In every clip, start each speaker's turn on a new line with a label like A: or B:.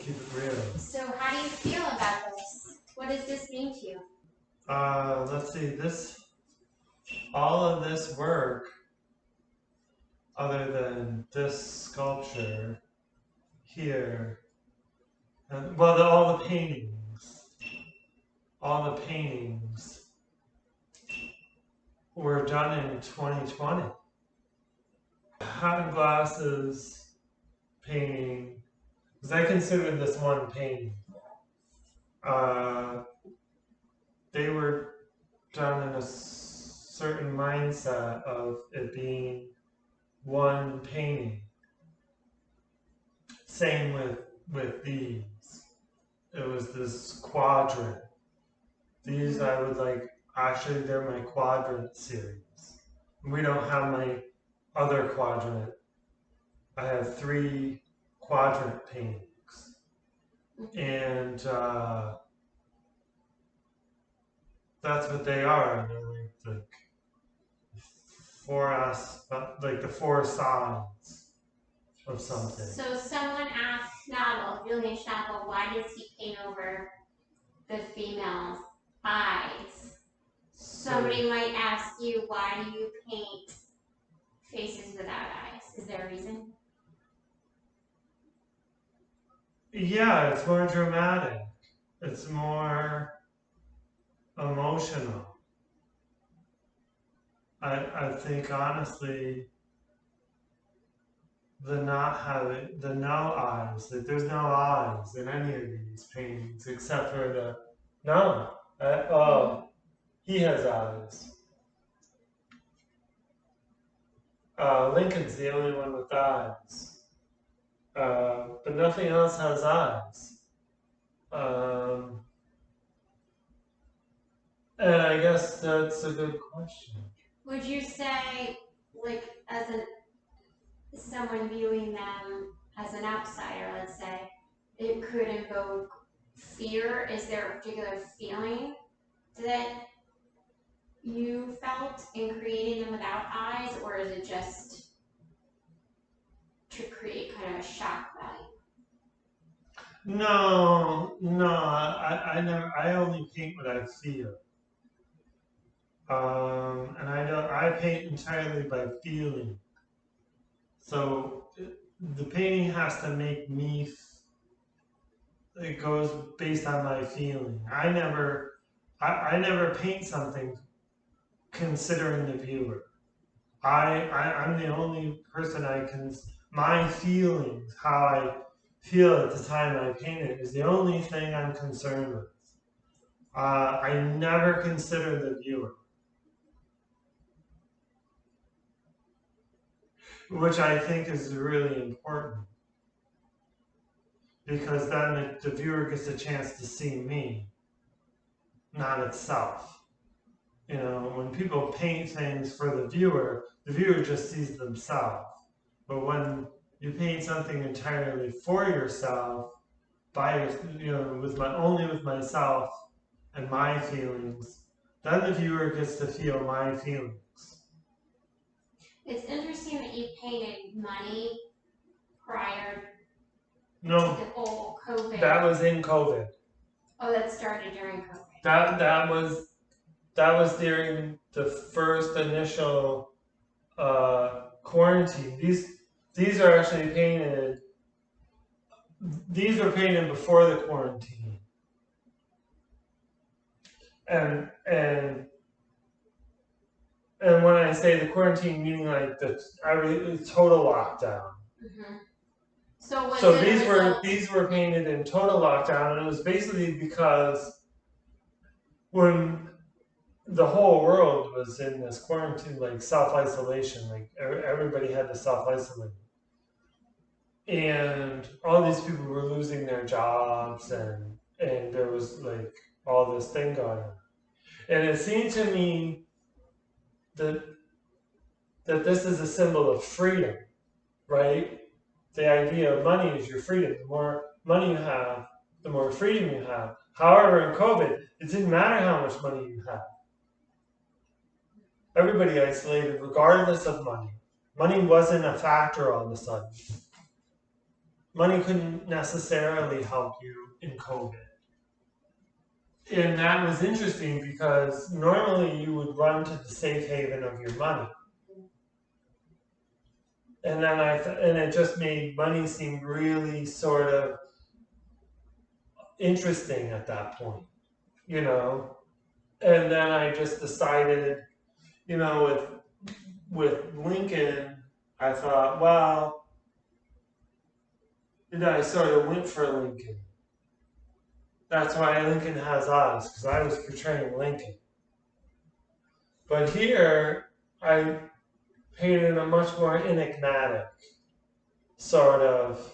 A: keep it real.
B: So how do you feel about this? What does this mean to you?
A: Let's see, all of this work, other than this sculpture here, and, well, all the paintings were done in 2020. Hat and Glasses painting, because I consider this one painting. They were done in a certain mindset of it being one painting. Same with these. It was this quadrant. These I would like, actually they're my quadrant series. We don't have my other quadrant. I have 3 quadrant paintings. And that's what they are. And they're like the 4 sides of something.
B: So someone asked Schnabel, Julian Schnabel, why does he paint over the female's eyes? Somebody might ask you, why do you paint faces without eyes? Is there a reason?
A: Yeah, it's more dramatic. It's more emotional. I think honestly, the no eyes, like there's no eyes in any of these paintings except for he has eyes. Lincoln's the only one with eyes. But nothing else has eyes. And I guess that's a good question.
B: Would you say, like, as someone viewing them as an outsider, let's say, it could invoke fear? Is there a particular feeling that you felt in creating them without eyes, or is it just to create kind of a shock value?
A: No, I only paint what I feel. And I paint entirely by feeling. So the painting has to make me, it goes based on my feeling. I never paint something considering the viewer. I'm the only person my feelings, how I feel at the time I paint it, is the only thing I'm concerned with. I never consider the viewer. Which I think is really important. Because then the viewer gets a chance to see me, not itself. You know, when people paint things for the viewer just sees themselves. But when you paint something entirely for yourself, only with myself and my feelings, then the viewer gets to feel my feelings.
B: It's interesting that you painted money prior to
A: No,
B: the whole COVID.
A: that was in COVID.
B: Oh, that started during COVID.
A: That was during the first initial quarantine. These are actually painted. These were painted before the quarantine, and when I say the quarantine, meaning like the total lockdown.
B: Mm-hmm.
A: So these were painted in total lockdown, and it was basically because when the whole world was in this quarantine, like self-isolation, like everybody had to self-isolate. And all these people were losing their jobs, and there was like all this thing going on. And it seemed to me that this is a symbol of freedom, right? The idea of money is your freedom. The more money you have, the more freedom you have. However, in COVID, it didn't matter how much money you had. Everybody isolated regardless of money. Money wasn't a factor all of a sudden. money couldn't necessarily help you in COVID. And that was interesting because normally you would run to the safe haven of your money. And then and it just made money seem really sort of interesting at that point, you know. And then I just decided, you know, with Lincoln, I thought, well, and I sort of went for Lincoln. That's why Lincoln has eyes, because I was portraying Lincoln. But here, I painted a much more enigmatic, sort of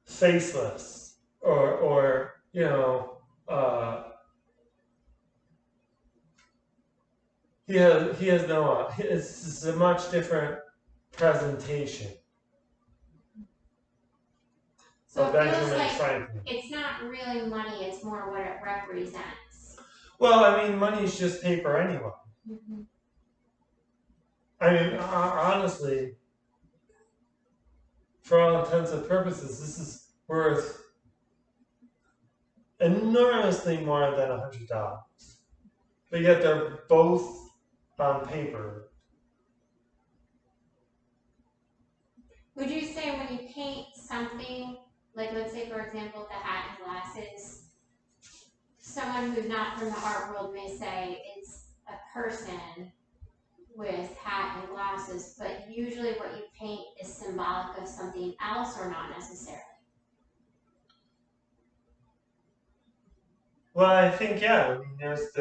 A: faceless, or you know, he has no. It's a much different presentation.
B: So
A: of
B: it feels
A: Benjamin
B: like
A: Franklin.
B: it's not really money, it's more what it represents.
A: Well, I mean, money's just paper anyway.
B: Mm-hmm.
A: I mean, honestly, for all intents and purposes, this is worth enormously more than $100. But yet they're both on paper.
B: Would you say when you paint something, like let's say for example the hat and glasses, someone who's not from the art world may say it's a person with hat and glasses, but usually what you paint is symbolic of something else or not necessarily?
A: Well, I think I mean, there's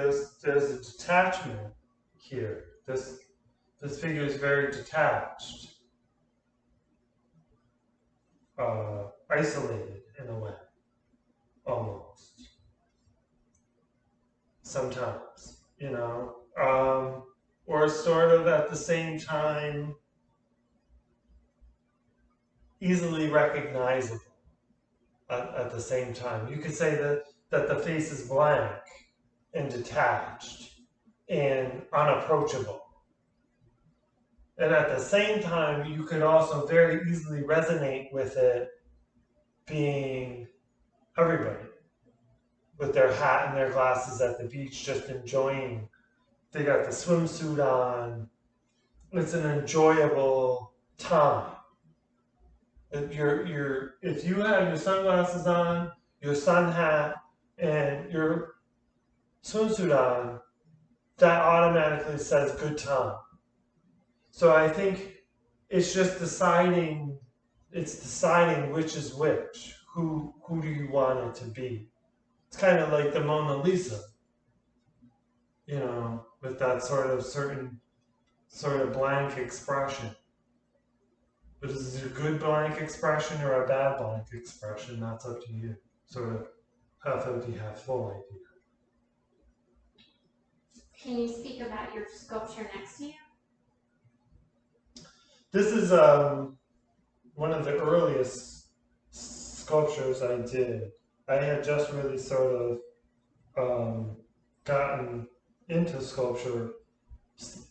A: a detachment here. This figure is very detached, isolated in a way, almost. Sometimes, you know, or sort of at the same time easily recognizable at the same time. You could say that the face is blank and detached and unapproachable. And at the same time, you could also very easily resonate with it being everybody with their hat and their glasses at the beach, just enjoying. They got the swimsuit on. It's an enjoyable time. If you have your sunglasses on, your sun hat, and your swimsuit on, that automatically says good time. So I think it's just deciding which is which. Who do you want it to be? It's kind of like the Mona Lisa, you know, with that sort of blank expression. But is it a good blank expression or a bad blank expression? That's up to you. Sort of half empty, half full idea.
B: Can you speak about your sculpture next to you?
A: This is one of the earliest sculptures I did. I had just really sort of gotten into sculpture,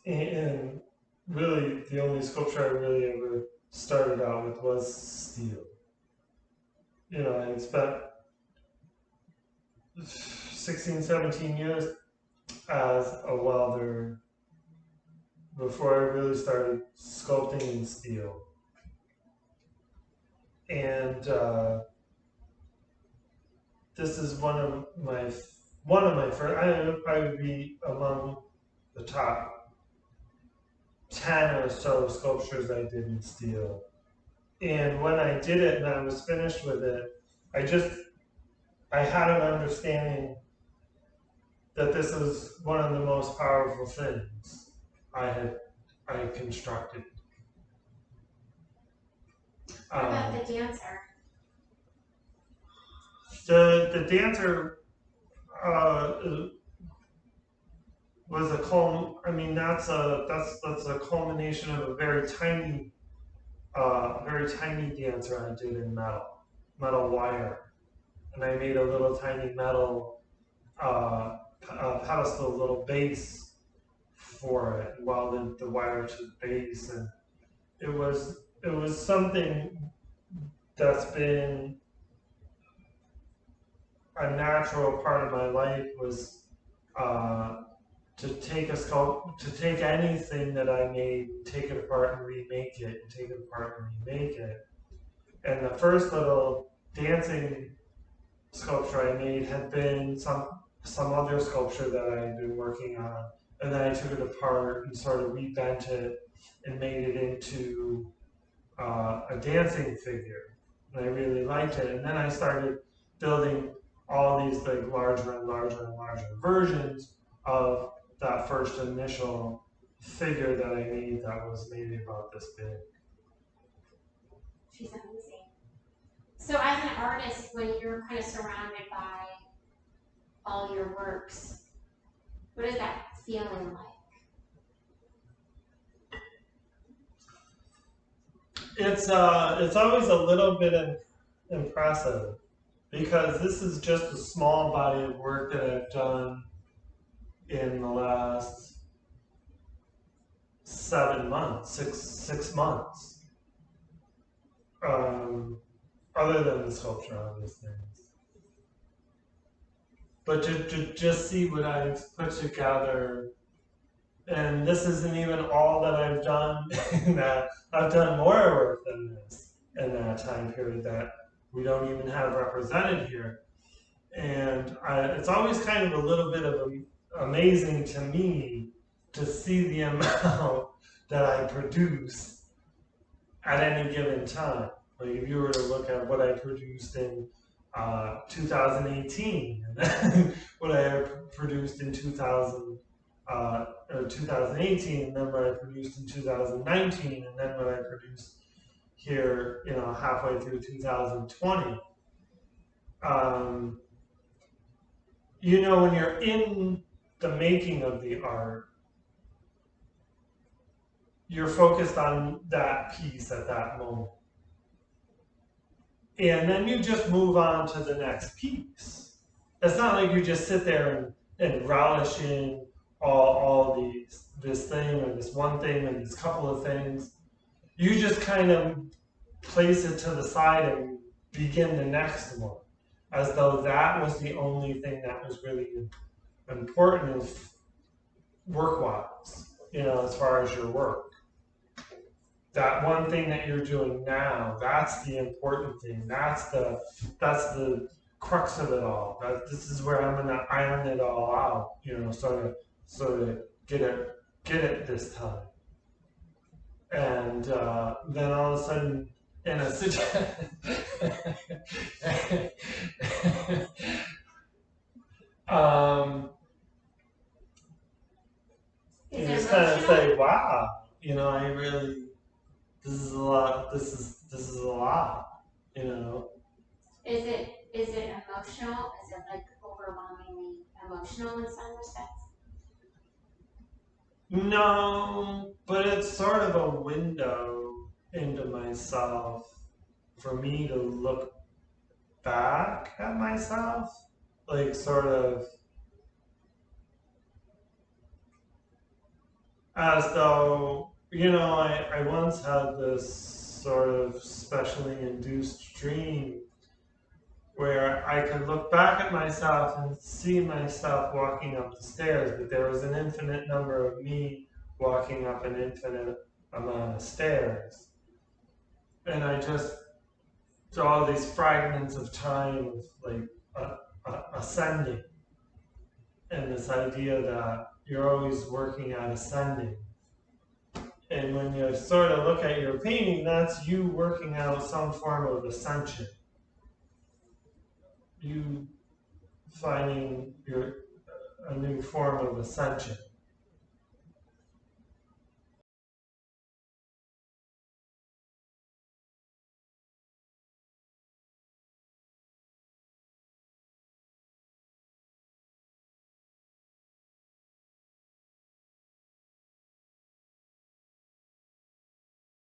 A: and really the only sculpture I really ever started out with was steel. You know, I spent 16, 17 years as a welder before I really started sculpting in steel. And this is one of my first. I would be among the top 10 or so sculptures I did in steel. And when I did it and I was finished with it, I had an understanding that this is one of the most powerful things I constructed.
B: What about the dancer?
A: The dancer was I mean, that's a culmination of a very tiny dancer I did in metal wire, and I made a little tiny metal pedestal, little base for it, and welded the wire to the base, and it was something that's been a natural part of my life was to to take anything that I made, take it apart and remake it, and take it apart and remake it. And the first little dancing sculpture I made had been some other sculpture that I had been working on, and then I took it apart and sort of rebent it and made it into a dancing figure, and I really liked it. And then I started building all these like larger and larger and larger versions of that first initial figure that I made that was maybe about this big.
B: She's amazing. So as an artist, when you're kind of surrounded by all your works, what is that feeling like?
A: It's always a little bit impressive because this is just a small body of work that I've done in the last 7 months, six months. Other than the sculpture, obviously. But to just see what I've put together, and this isn't even all that I've done in that. I've done more work than this in that time period that we don't even have represented here. And it's always kind of a little bit of amazing to me to see the amount that I produce at any given time. Like if you were to look at what I produced in 2018, and then what I produced in 2018, and then what I produced in 2019, and then what I produced here, halfway through 2020. When you're in the making of the art, you're focused on that piece at that moment. And then you just move on to the next piece. It's not like you just sit there and relish in all this thing or this one thing and this couple of things. You just kind of place it to the side and begin the next one, as though that was the only thing that was really important work-wise, as far as your work. That one thing that you're doing now, that's the important thing. That's the crux of it all. This is where I'm gonna iron it all out, sort of get it this time. And then all of a sudden, in a situation, you just kind of say, "Wow, I really." This is a lot. This is a lot.
B: Is it emotional? Is it like overwhelmingly emotional in some respects?
A: No, but it's sort of a window into myself for me to look back at myself, like sort of as though. I once had this sort of specially induced dream where I could look back at myself and see myself walking up the stairs, but there was an infinite number of me walking up an infinite amount of stairs. And I just saw all these fragments of time of like ascending, and this idea that you're always working at ascending. And when you sort of look at your painting, that's you working out some form of ascension. You finding a new form of ascension.